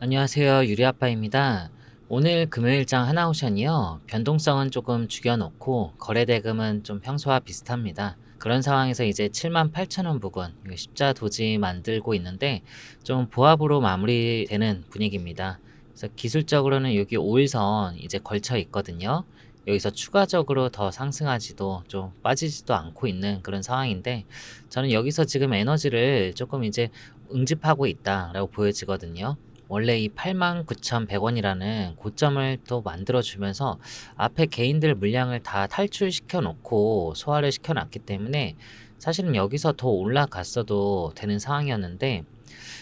안녕하세요. 유리아빠입니다. 오늘 금요일장 하나오션이요. 변동성은 조금 죽여놓고 거래 대금은 좀 평소와 비슷합니다. 그런 상황에서 이제 78,000원 부근 이거 십자 도지 만들고 있는데 좀 보합으로 마무리되는 분위기입니다. 그래서 기술적으로는 여기 5일선 이제 걸쳐 있거든요. 여기서 추가적으로 더 상승하지도 좀 빠지지도 않고 있는 그런 상황인데 저는 여기서 지금 에너지를 조금 이제 응집하고 있다라고 보여지거든요. 원래 이 89,100원이라는 고점을 또 만들어주면서 앞에 개인들 물량을 다 탈출시켜 놓고 소화를 시켜 놨기 때문에 사실은 여기서 더 올라갔어도 되는 상황이었는데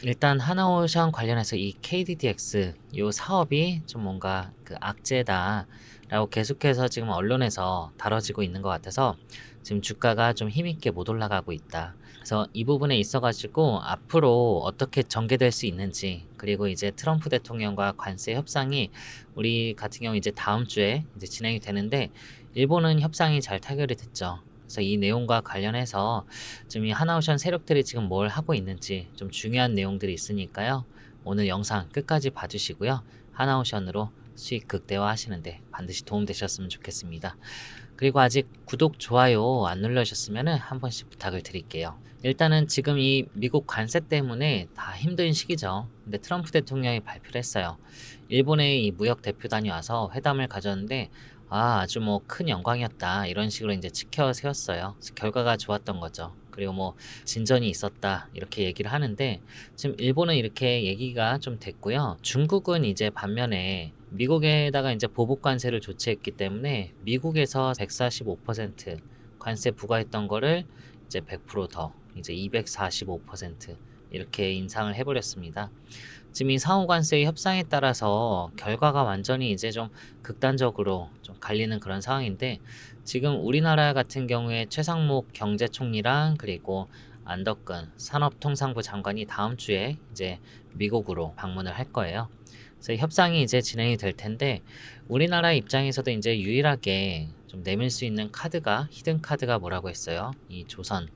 일단 하나오션 관련해서 이 KDDX 요 사업이 좀 뭔가 그 악재다라고 계속해서 지금 언론에서 다뤄지고 있는 것 같아서 지금 주가가 좀 힘있게 못 올라가고 있다. 그래서 이 부분에 있어가지고 앞으로 어떻게 전개될 수 있는지 그리고 이제 트럼프 대통령과 관세 협상이 우리 같은 경우 이제 다음 주에 이제 진행이 되는데 일본은 협상이 잘 타결이 됐죠. 그래서 이 내용과 관련해서 지금 이 하나오션 세력들이 지금 뭘 하고 있는지 좀 중요한 내용들이 있으니까요. 오늘 영상 끝까지 봐주시고요. 하나오션으로 수익 극대화 하시는데 반드시 도움 되셨으면 좋겠습니다. 그리고 아직 구독, 좋아요 안 눌러주셨으면 한 번씩 부탁을 드릴게요. 일단은 지금 이 미국 관세 때문에 다 힘든 시기죠. 근데 트럼프 대통령이 발표를 했어요. 일본의 이 무역 대표단이 와서 회담을 가졌는데 아주 뭐 큰 영광이었다 이런 식으로 이제 치켜 세웠어요. 그래서 결과가 좋았던 거죠. 그리고 뭐 진전이 있었다 이렇게 얘기를 하는데 지금 일본은 이렇게 얘기가 좀 됐고요. 중국은 이제 반면에 미국에다가 이제 보복 관세를 조치했기 때문에 미국에서 145% 관세 부과했던 거를 이제 100%더 이제 245% 이렇게 인상을 해버렸습니다. 지금 이 상호관세의 협상에 따라서 결과가 완전히 이제 좀 극단적으로 좀 갈리는 그런 상황인데 지금 우리나라 같은 경우에 최상목 경제총리랑 그리고 안덕근 산업통상부 장관이 다음 주에 이제 미국으로 방문을 할 거예요. 그래서 협상이 이제 진행이 될 텐데 우리나라 입장에서도 이제 유일하게 좀 내밀 수 있는 카드가 히든 카드가 뭐라고 했어요? 이 조선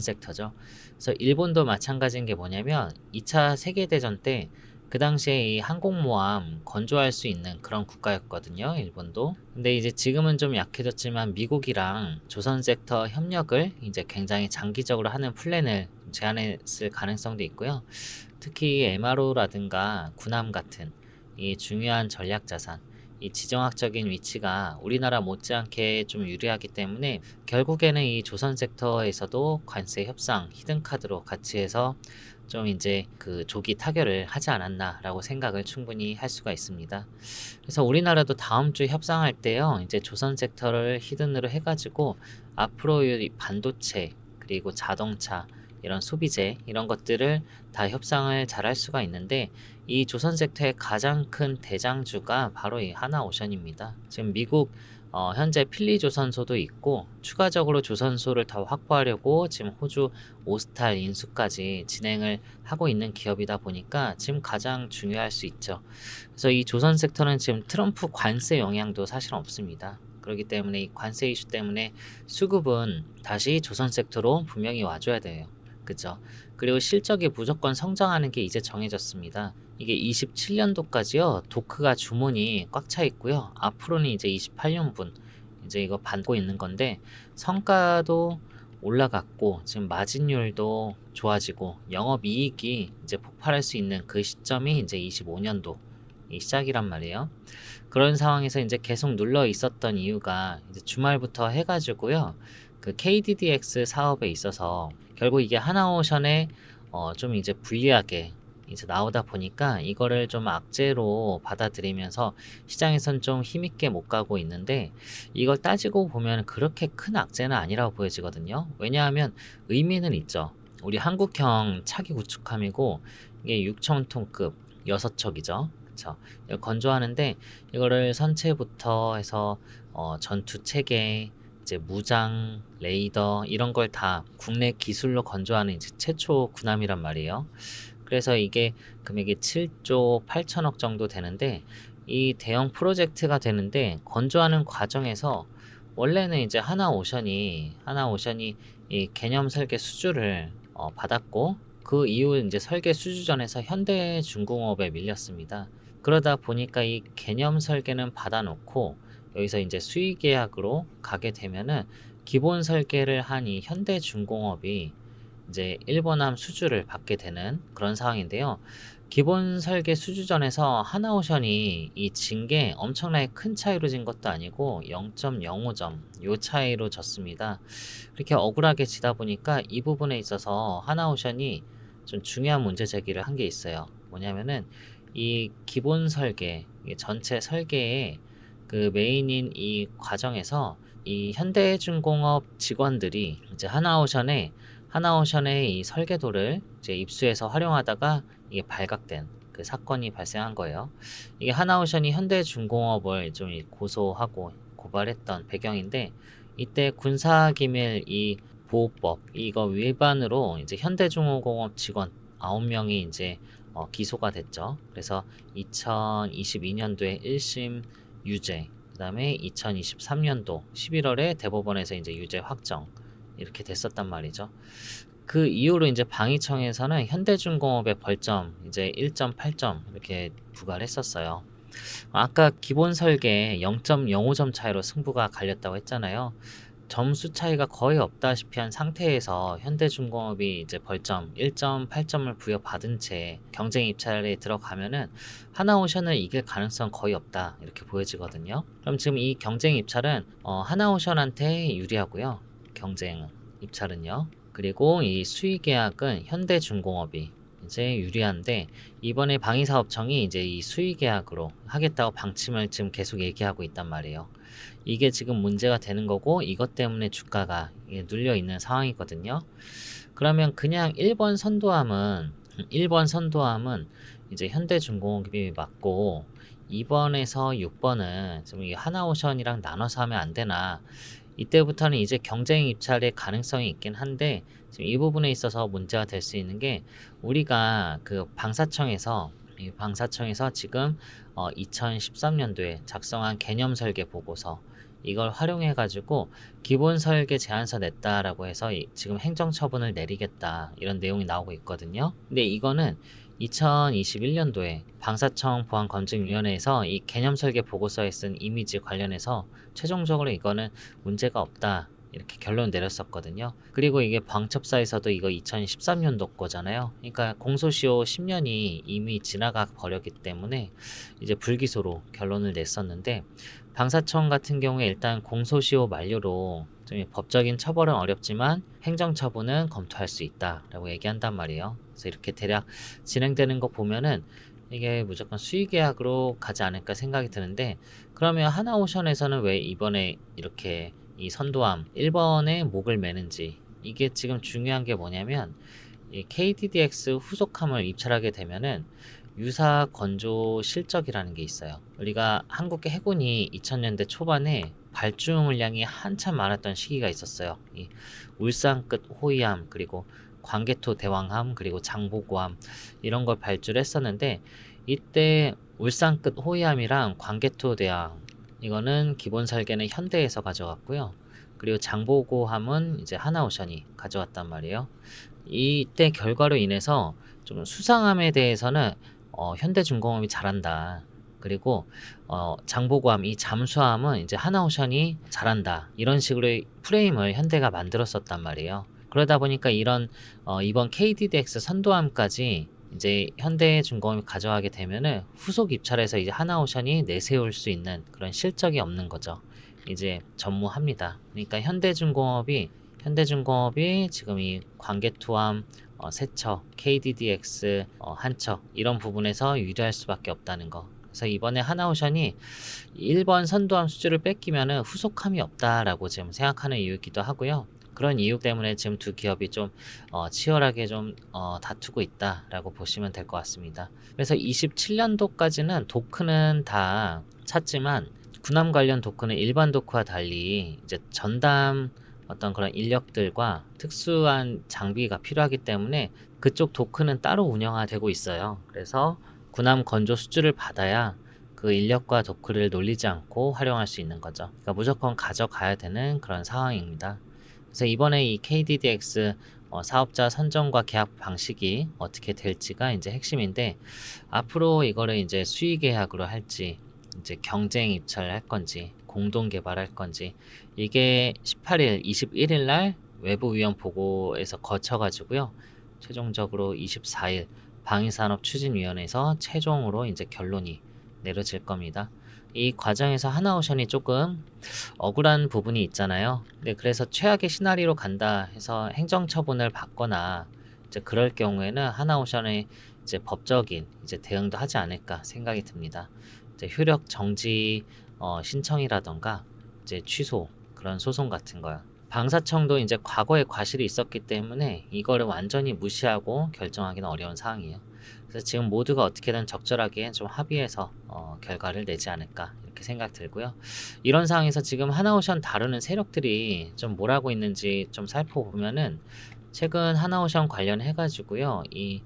섹터죠. 그래서 일본도 마찬가지인 게 뭐냐면 2차 세계대전 때 그 당시에 이 항공모함 건조할 수 있는 그런 국가였거든요. 일본도. 근데 이제 지금은 좀 약해졌지만 미국이랑 조선 섹터 협력을 이제 굉장히 장기적으로 하는 플랜을 제안했을 가능성도 있고요. 특히 MRO라든가 군함 같은 이 중요한 전략 자산, 이 지정학적인 위치가 우리나라 못지않게 좀 유리하기 때문에 결국에는 이 조선 섹터에서도 관세 협상, 히든 카드로 같이 해서 좀 이제 그 조기 타결을 하지 않았나라고 생각을 충분히 할 수가 있습니다. 그래서 우리나라도 다음 주에 협상할 때요, 이제 조선 섹터를 히든으로 해가지고 앞으로 이 반도체 그리고 자동차 이런 소비재 이런 것들을 다 협상을 잘 할 수가 있는데 이 조선 섹터의 가장 큰 대장주가 바로 이 하나오션입니다. 지금 미국 현재 필리조선소도 있고 추가적으로 조선소를 더 확보하려고 지금 호주 오스탈 인수까지 진행을 하고 있는 기업이다 보니까 지금 가장 중요할 수 있죠. 그래서 이 조선 섹터는 지금 트럼프 관세 영향도 사실 없습니다. 그렇기 때문에 이 관세 이슈 때문에 수급은 다시 조선 섹터로 분명히 와줘야 돼요. 그죠? 그리고 실적이 무조건 성장하는 게 이제 정해졌습니다. 이게 27년도까지요. 도크가 주문이 꽉 차 있고요. 앞으로는 이제 28년분 이제 이거 받고 있는 건데 성과도 올라갔고 지금 마진율도 좋아지고 영업이익이 이제 폭발할 수 있는 그 시점이 이제 25년도 이 시작이란 말이에요. 그런 상황에서 이제 계속 눌러 있었던 이유가 이제 주말부터 해가지고요. 그 KDDX 사업에 있어서 결국 이게 하나오션에 좀 이제 불리하게 이제 나오다 보니까 이거를 좀 악재로 받아들이면서 시장에선 좀 힘있게 못 가고 있는데 이걸 따지고 보면 그렇게 큰 악재는 아니라고 보여지거든요. 왜냐하면 의미는 있죠. 우리 한국형 차기 구축함이고 이게 6,000톤급 6척이죠. 그쵸? 이걸 건조하는데 이거를 선체부터 해서 전투 체계 이제 무장, 레이더 이런 걸 다 국내 기술로 건조하는 이제 최초 군함이란 말이에요. 그래서 이게 금액이 7조 8천억 정도 되는데 이 대형 프로젝트가 되는데 건조하는 과정에서 원래는 이제 하나오션이 이 개념 설계 수주를 받았고 그 이후 이제 설계 수주전에서 현대중공업에 밀렸습니다. 그러다 보니까 이 개념 설계는 받아 놓고 여기서 이제 수의 계약으로 가게 되면은 기본 설계를 한 이 현대중공업이 이제 일본함 수주를 받게 되는 그런 상황인데요. 기본 설계 수주전에서 하나오션이 이 진 게 엄청나게 큰 차이로 진 것도 아니고 0.05점 요 차이로 졌습니다. 그렇게 억울하게 지다 보니까 이 부분에 있어서 하나오션이 좀 중요한 문제 제기를 한 게 있어요. 뭐냐면은 이 기본 설계, 이 전체 설계의 그 메인인 이 과정에서 이 현대중공업 직원들이 이제 하나오션의 이 설계도를 이제 입수해서 활용하다가 이게 발각된 그 사건이 발생한 거예요. 이게 하나오션이 현대중공업을 좀 고소하고 고발했던 배경인데 이때 군사기밀 이 보호법 이거 위반으로 이제 현대중공업 직원 9명이 이제 기소가 됐죠. 그래서 2022년도에 1심 유죄, 그다음에 2023년도 11월에 대법원에서 이제 유죄 확정 이렇게 됐었단 말이죠. 그 이후로 이제 방위청에서는 현대중공업의 벌점 이제 1.8점 이렇게 부과를 했었어요. 아까 기본 설계 0.05점 차이로 승부가 갈렸다고 했잖아요. 점수 차이가 거의 없다시피 한 상태에서 현대중공업이 이제 벌점 1.8점을 부여받은 채 경쟁 입찰에 들어가면은 하나오션을 이길 가능성 거의 없다 이렇게 보여지거든요. 그럼 지금 이 경쟁 입찰은 하나오션한테 유리하고요. 경쟁 입찰은요. 그리고 이 수의 계약은 현대중공업이 이제 유리한데 이번에 방위사업청이 이제 이 수의 계약으로 하겠다고 방침을 지금 계속 얘기하고 있단 말이에요. 이게 지금 문제가 되는 거고 이것 때문에 주가가 눌려 있는 상황이거든요. 그러면 그냥 1번 선도함은 이제 현대중공업이 맞고 2번에서 6번은 지금 이 하나오션이랑 나눠서 하면 안 되나? 이때부터는 이제 경쟁 입찰의 가능성이 있긴 한데 지금 이 부분에 있어서 문제가 될 수 있는 게 우리가 그 방사청에서 지금 2013년도에 작성한 개념 설계 보고서 이걸 활용해 가지고 기본 설계 제안서 냈다라고 해서 지금 행정처분을 내리겠다 이런 내용이 나오고 있거든요. 근데 이거는 2021년도에 방사청 보안검증위원회에서 이 개념 설계 보고서에 쓴 이미지 관련해서 최종적으로 이거는 문제가 없다 이렇게 결론 내렸었거든요. 그리고 이게 방첩사에서도 이거 2013년도 거잖아요. 그러니까 공소시효 10년이 이미 지나가 버렸기 때문에 이제 불기소로 결론을 냈었는데 방사청 같은 경우에 일단 공소시효 만료로 좀 법적인 처벌은 어렵지만 행정처분은 검토할 수 있다라고 얘기한단 말이에요. 그래서 이렇게 대략 진행되는 거 보면은 이게 무조건 수의계약으로 가지 않을까 생각이 드는데 그러면 하나오션에서는 왜 이번에 이렇게 이 선도함 1번에 목을 매는지 이게 지금 중요한 게 뭐냐면 이 KDDX 후속함을 입찰하게 되면은 유사 건조 실적이라는 게 있어요. 우리가 한국 해군이 2000년대 초반에 발주 물량이 한참 많았던 시기가 있었어요. 이 울산끝 호위함 그리고 광개토 대왕함 그리고 장보고함 이런 걸 발주를 했었는데 이때 울산끝 호위함이랑 광개토 대왕 이거는 기본 설계는 현대에서 가져갔고요. 그리고 장보고함은 이제 하나오션이 가져왔단 말이에요. 이때 결과로 인해서 좀 수상함에 대해서는 현대중공업이 잘한다. 그리고 장보고함 이 잠수함은 이제 하나오션이 잘한다. 이런 식으로 프레임을 현대가 만들었었단 말이에요. 그러다 보니까 이번 KDDX 선도함까지 이제 현대중공업이 가져가게 되면은 후속 입찰에서 이제 하나오션이 내세울 수 있는 그런 실적이 없는 거죠. 이제 전무합니다. 그러니까 현대중공업이 지금 이 광개토함 세척, KDDX 한 척 이런 부분에서 유리할 수밖에 없다는 거. 그래서 이번에 하나오션이 1번 선도함 수주를 뺏기면은 후속함이 없다라고 지금 생각하는 이유이기도 하고요. 그런 이유 때문에 지금 두 기업이 좀 치열하게 좀 다투고 있다라고 보시면 될 것 같습니다. 그래서 27년도까지는 도크는 다 찼지만 군함 관련 도크는 일반 도크와 달리 이제 전담 어떤 그런 인력들과 특수한 장비가 필요하기 때문에 그쪽 도크는 따로 운영화되고 있어요. 그래서 군함 건조 수주를 받아야 그 인력과 도크를 놀리지 않고 활용할 수 있는 거죠. 그러니까 무조건 가져가야 되는 그런 상황입니다. 그래서 이번에 이 KDDX 사업자 선정과 계약 방식이 어떻게 될지가 이제 핵심인데, 앞으로 이거를 이제 수의 계약으로 할지, 이제 경쟁 입찰을 할 건지, 공동 개발할 건지, 이게 18일, 21일 날 외부 위원 보고에서 거쳐 가지고요. 최종적으로 24일 방위산업추진위원회에서 최종으로 이제 결론이 내려질 겁니다. 이 과정에서 하나오션이 조금 억울한 부분이 있잖아요. 네, 그래서 최악의 시나리오로 간다 해서 행정처분을 받거나 이제 그럴 경우에는 하나오션의 이제 법적인 이제 대응도 하지 않을까 생각이 듭니다. 이제 효력 정지 신청이라던가 이제 취소 그런 소송 같은 거요. 방사청도 이제 과거에 과실이 있었기 때문에 이거를 완전히 무시하고 결정하기는 어려운 상황이에요. 그래서 지금 모두가 어떻게든 적절하게 좀 합의해서 결과를 내지 않을까 이렇게 생각 들고요. 이런 상황에서 지금 하나오션 다루는 세력들이 좀 뭘 하고 있는지 좀 살펴보면은 최근 하나오션 관련해 가지고요. 이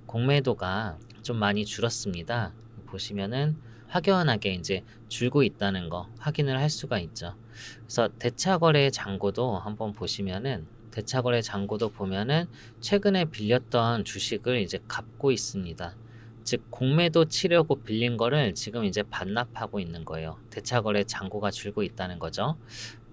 공매도가 좀 많이 줄었습니다. 보시면은 확연하게 이제 줄고 있다는 거 확인을 할 수가 있죠. 그래서 대차거래 잔고도 한번 보시면은 대차거래 잔고도 보면은 최근에 빌렸던 주식을 이제 갚고 있습니다. 즉 공매도 치려고 빌린 거를 지금 이제 반납하고 있는 거예요. 대차거래 잔고가 줄고 있다는 거죠.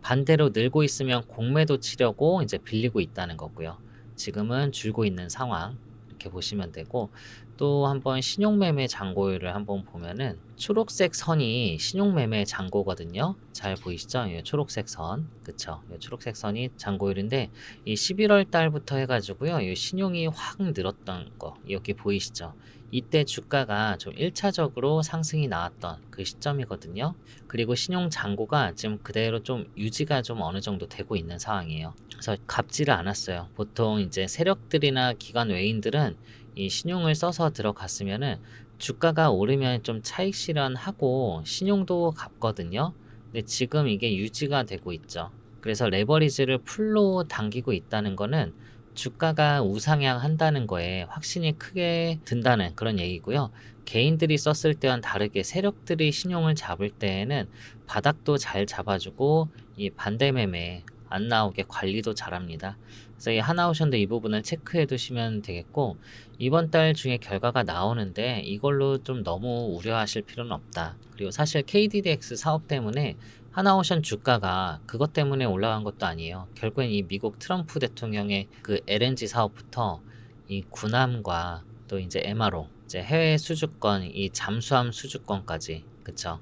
반대로 늘고 있으면 공매도 치려고 이제 빌리고 있다는 거고요. 지금은 줄고 있는 상황 이렇게 보시면 되고, 또 한번 신용매매 잔고율을 한번 보면은 초록색 선이 신용매매 잔고거든요. 잘 보이시죠? 이 초록색 선, 그쵸? 이 초록색 선이 잔고율인데 이 11월 달부터 해가지고요, 이 신용이 확 늘었던 거 여기 보이시죠? 이때 주가가 좀 1차적으로 상승이 나왔던 그 시점이거든요. 그리고 신용 잔고가 지금 그대로 좀 유지가 좀 어느 정도 되고 있는 상황이에요. 그래서 갚지를 않았어요. 보통 이제 세력들이나 기관 외인들은 이 신용을 써서 들어갔으면은 주가가 오르면 좀 차익 실현하고 신용도 갚거든요. 근데 지금 이게 유지가 되고 있죠. 그래서 레버리지를 풀로 당기고 있다는 거는 주가가 우상향 한다는 거에 확신이 크게 든다는 그런 얘기고요. 개인들이 썼을 때와는 다르게 세력들이 신용을 잡을 때에는 바닥도 잘 잡아주고 이 반대 매매 안 나오게 관리도 잘합니다. 그래서 이 하나오션도 이 부분을 체크해 두시면 되겠고, 이번 달 중에 결과가 나오는데 이걸로 좀 너무 우려하실 필요는 없다. 그리고 사실 KDDX 사업 때문에 하나오션 주가가 그것 때문에 올라간 것도 아니에요. 결국엔 이 미국 트럼프 대통령의 그 LNG 사업부터 이 군함과 또 이제 MRO, 이제 해외 수주권, 이 잠수함 수주권까지, 그쵸?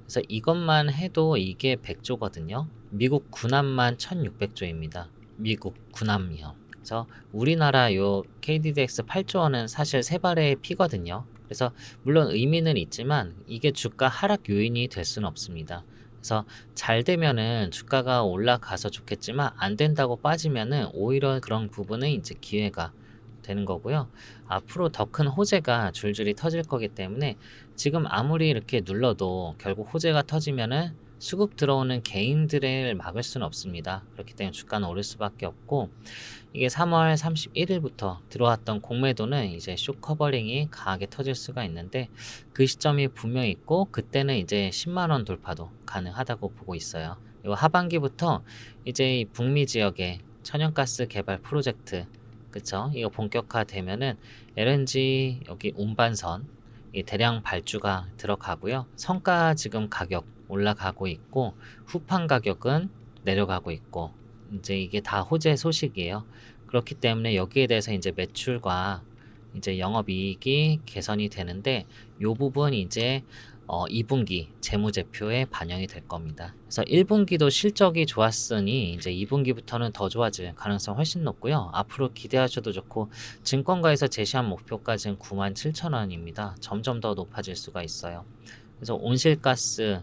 그래서 이것만 해도 이게 100조거든요. 미국 군함만 1600조입니다. 미국 군함이요. 그래서 우리나라 요 KDDX 8조 원은 사실 세 발의 피거든요. 그래서 물론 의미는 있지만 이게 주가 하락 요인이 될 수는 없습니다. 그래서 잘 되면은 주가가 올라가서 좋겠지만 안 된다고 빠지면은 오히려 그런 부분은 이제 기회가 되는 거고요. 앞으로 더 큰 호재가 줄줄이 터질 거기 때문에 지금 아무리 이렇게 눌러도 결국 호재가 터지면은 수급 들어오는 개인들을 막을 수는 없습니다. 그렇기 때문에 주가는 오를 수밖에 없고, 이게 3월 31일부터 들어왔던 공매도는 이제 쇼 커버링이 강하게 터질 수가 있는데 그 시점이 분명히 있고, 그때는 이제 10만 원 돌파도 가능하다고 보고 있어요. 이 하반기부터 이제 이 북미 지역의 천연가스 개발 프로젝트, 그쵸? 이거 본격화되면은 LNG 여기 운반선 이 대량 발주가 들어가고요. 성가 지금 가격 올라가고 있고 후판 가격은 내려가고 있고, 이제 이게 다 호재 소식이에요. 그렇기 때문에 여기에 대해서 이제 매출과 이제 영업이익이 개선이 되는데 요 부분 이제 2분기 재무제표에 반영이 될 겁니다. 그래서 1분기도 실적이 좋았으니 이제 2분기부터는 더 좋아질 가능성 훨씬 높고요. 앞으로 기대하셔도 좋고, 증권가에서 제시한 목표까지는 97,000원입니다. 점점 더 높아질 수가 있어요. 그래서 온실가스,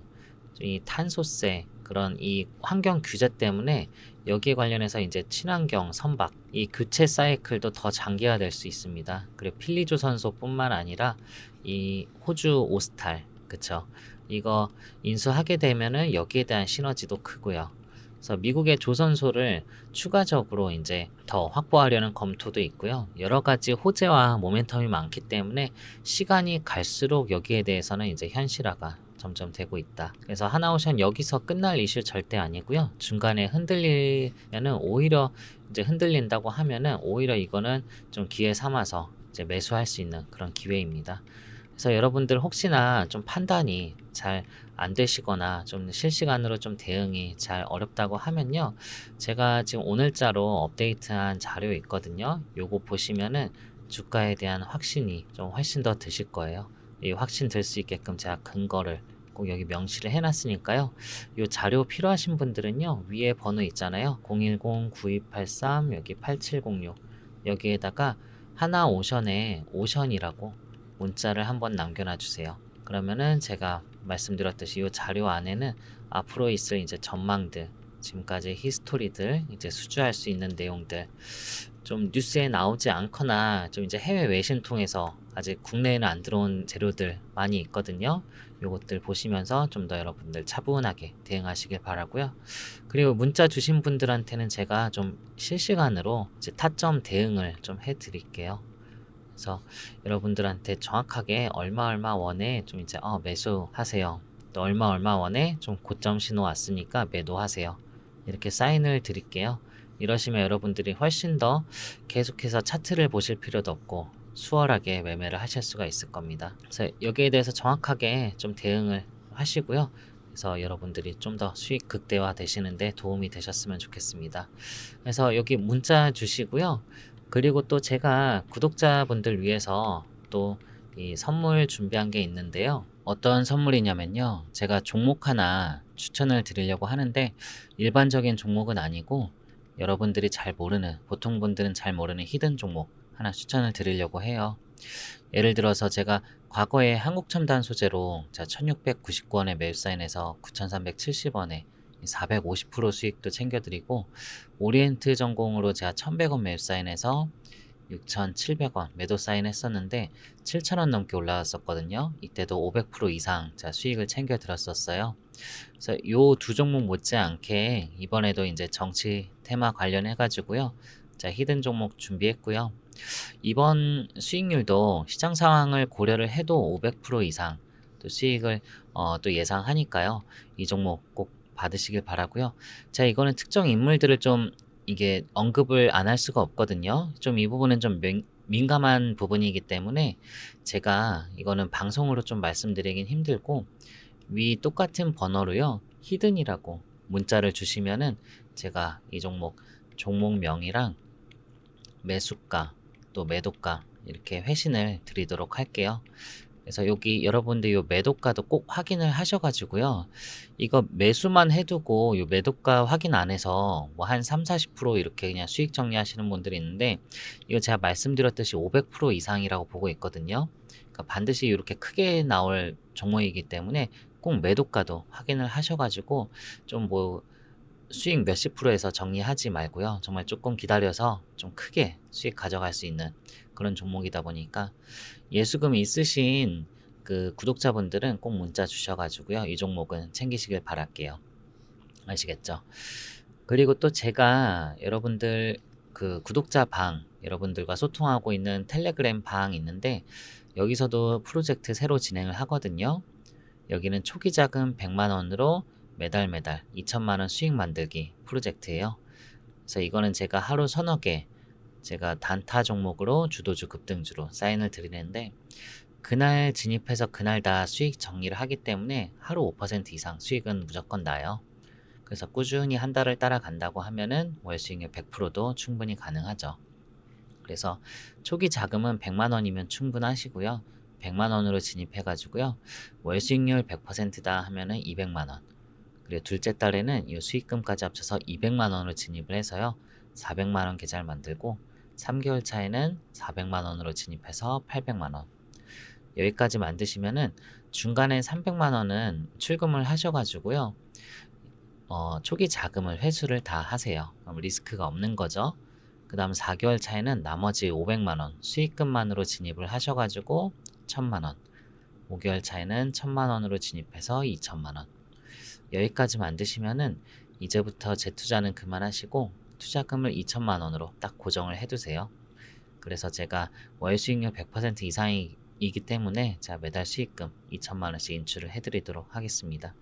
이 탄소세, 그런 이 환경 규제 때문에 여기에 관련해서 이제 친환경 선박, 이 교체 사이클도 더 장기화될 수 있습니다. 그리고 필리조선소뿐만 아니라 이 호주 오스탈, 그쵸? 이거 인수하게 되면은 여기에 대한 시너지도 크고요. 그래서 미국의 조선소를 추가적으로 이제 더 확보하려는 검토도 있고요. 여러 가지 호재와 모멘텀이 많기 때문에 시간이 갈수록 여기에 대해서는 이제 현실화가 점점 되고 있다. 그래서 하나오션 여기서 끝날 이슈 절대 아니고요. 중간에 흔들리면은 오히려 이제 흔들린다고 하면은 오히려 이거는 좀 기회 삼아서 이제 매수할 수 있는 그런 기회입니다. 그래서 여러분들 혹시나 좀 판단이 잘 안 되시거나 좀 실시간으로 좀 대응이 잘 어렵다고 하면요. 제가 지금 오늘자로 업데이트한 자료 있거든요. 요거 보시면은 주가에 대한 확신이 좀 훨씬 더 드실 거예요. 이 확신 들 수 있게끔 제가 근거를 꼭 여기 명시를 해놨으니까요. 요 자료 필요하신 분들은요. 위에 번호 있잖아요. 010-9283 여기 8706 여기에다가 하나오션에 오션이라고 문자를 한번 남겨놔 주세요. 그러면은 제가 말씀드렸듯이 이 자료 안에는 앞으로 있을 이제 전망들, 지금까지 히스토리들, 이제 수주할 수 있는 내용들, 좀 뉴스에 나오지 않거나 좀 이제 해외 외신 통해서 아직 국내에는 안 들어온 재료들 많이 있거든요. 요것들 보시면서 좀 더 여러분들 차분하게 대응하시길 바라고요. 그리고 문자 주신 분들한테는 제가 좀 실시간으로 이제 타점 대응을 좀 해드릴게요. 그래서 여러분들한테 정확하게 얼마 원에 좀 이제 매수하세요. 또 얼마 원에 좀 고점 신호 왔으니까 매도하세요. 이렇게 사인을 드릴게요. 이러시면 여러분들이 훨씬 더 계속해서 차트를 보실 필요도 없고 수월하게 매매를 하실 수가 있을 겁니다. 그래서 여기에 대해서 정확하게 좀 대응을 하시고요. 그래서 여러분들이 좀 더 수익 극대화 되시는데 도움이 되셨으면 좋겠습니다. 그래서 여기 문자 주시고요. 그리고 또 제가 구독자분들 위해서 또 이 선물 준비한 게 있는데요. 어떤 선물이냐면요. 제가 종목 하나 추천을 드리려고 하는데 일반적인 종목은 아니고 여러분들이 잘 모르는, 보통 분들은 잘 모르는 히든 종목 하나 추천을 드리려고 해요. 예를 들어서 제가 과거에 한국첨단 소재로 제가 1699원에 매수 사인해서 9370원에 450% 수익도 챙겨드리고, 오리엔트 전공으로 제가 1100원 매수 사인해서 6,700원 매도 사인했었는데 7,000원 넘게 올라왔었거든요. 이때도 500% 이상 제가 수익을 챙겨 들었었어요. 그래서 요 두 종목 못지않게 이번에도 이제 정치 테마 관련해 가지고요. 자, 히든 종목 준비했고요. 이번 수익률도 시장 상황을 고려를 해도 500% 이상 또 수익을 또 예상하니까요. 이 종목 꼭 받으시길 바라고요. 자, 이거는 특정 인물들을 좀 이게 언급을 안 할 수가 없거든요. 좀 이 부분은 좀 민감한 부분이기 때문에 제가 이거는 방송으로 좀 말씀드리긴 힘들고, 위 똑같은 번호로요. 히든이라고 문자를 주시면은 제가 이 종목명이랑 매수가 또 매도가 이렇게 회신을 드리도록 할게요. 그래서 여기 여러분들 요 매도가도 꼭 확인을 하셔가지고요. 이거 매수만 해두고 요 매도가 확인 안 해서 뭐 한 3-40% 이렇게 그냥 수익 정리하시는 분들이 있는데, 이거 제가 말씀드렸듯이 500% 이상이라고 보고 있거든요. 그러니까 반드시 이렇게 크게 나올 종목이기 때문에 꼭 매도가도 확인을 하셔가지고 좀 뭐 수익 몇십 프로에서 정리하지 말고요. 정말 조금 기다려서 좀 크게 수익 가져갈 수 있는 그런 종목이다 보니까 예수금 있으신 그 구독자분들은 꼭 문자 주셔가지고요. 이 종목은 챙기시길 바랄게요. 아시겠죠? 그리고 또 제가 여러분들 그 구독자 방, 여러분들과 소통하고 있는 텔레그램 방 있는데 여기서도 프로젝트 새로 진행을 하거든요. 여기는 초기 자금 100만 원으로 매달 2천만 원 수익 만들기 프로젝트예요. 그래서 이거는 제가 하루 서너 개 제가 단타 종목으로 주도주 급등주로 사인을 드리는데, 그날 진입해서 그날 다 수익 정리를 하기 때문에 하루 5% 이상 수익은 무조건 나요. 그래서 꾸준히 한 달을 따라간다고 하면은 월 수익률 100%도 충분히 가능하죠. 그래서 초기 자금은 100만 원이면 충분하시고요. 100만 원으로 진입해 가지고요. 월 수익률 100%다 하면은 200만 원. 그리고 둘째 달에는 이 수익금까지 합쳐서 200만 원으로 진입을 해서요. 400만 원 계좌를 만들고, 3개월 차에는 400만 원으로 진입해서 800만 원. 여기까지 만드시면은 중간에 300만 원은 출금을 하셔가지고요. 초기 자금을 회수를 다 하세요. 그럼 리스크가 없는 거죠. 그 다음 4개월 차에는 나머지 500만 원 수익금만으로 진입을 하셔가지고 1000만 원. 5개월 차에는 1000만 원으로 진입해서 2000만 원. 여기까지 만드시면은 이제부터 재투자는 그만하시고 투자금을 2천만 원으로 딱 고정을 해두세요. 그래서 제가 월 수익률 100% 이상이 이기 때문에 제가 매달 수익금 2천만 원씩 인출을 해드리도록 하겠습니다.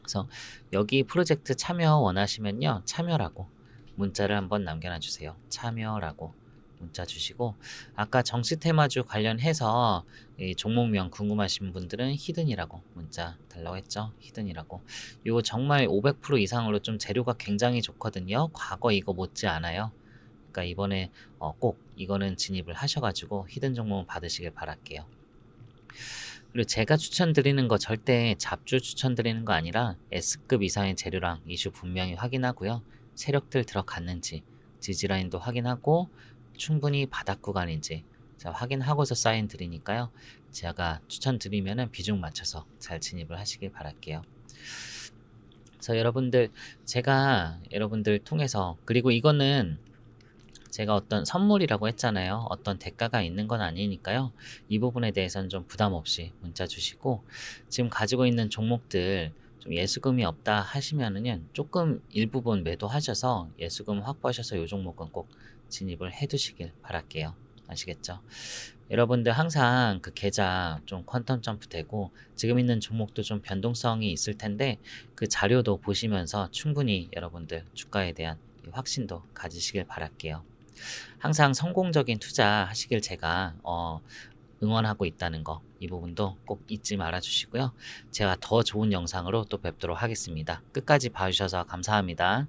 그래서 여기 프로젝트 참여 원하시면요. 참여라고 문자를 한번 남겨놔 주세요. 참여라고 문자 주시고 아까 정치 테마주 관련해서 이 종목명 궁금하신 분들은 히든이라고 문자 달라고 했죠. 히든이라고. 이거 정말 500% 이상으로 좀 재료가 굉장히 좋거든요. 과거 이거 못지 않아요. 그러니까 이번에 꼭 이거는 진입을 하셔가지고 히든 종목은 받으시길 바랄게요. 그리고 제가 추천드리는 거 절대 잡주 추천드리는 거 아니라 S급 이상의 재료랑 이슈 분명히 확인하고요. 세력들 들어갔는지 지지라인도 확인하고 충분히 바닥 구간인지 자, 확인하고서 사인 드리니까요. 제가 추천드리면은 비중 맞춰서 잘 진입을 하시길 바랄게요. 그래서 여러분들 제가 여러분들 통해서 그리고 이거는 제가 어떤 선물이라고 했잖아요. 어떤 대가가 있는 건 아니니까요. 이 부분에 대해서는 좀 부담 없이 문자 주시고 지금 가지고 있는 종목들 좀 예수금이 없다 하시면은 조금 일부분 매도하셔서 예수금 확보하셔서 이 종목은 꼭 진입을 해 두시길 바랄게요. 아시겠죠? 여러분들 항상 그 계좌 좀 퀀텀 점프 되고 지금 있는 종목도 좀 변동성이 있을 텐데 그 자료도 보시면서 충분히 여러분들 주가에 대한 확신도 가지시길 바랄게요. 항상 성공적인 투자 하시길 제가 응원하고 있다는 거 이 부분도 꼭 잊지 말아 주시고요. 제가 더 좋은 영상으로 또 뵙도록 하겠습니다. 끝까지 봐주셔서 감사합니다.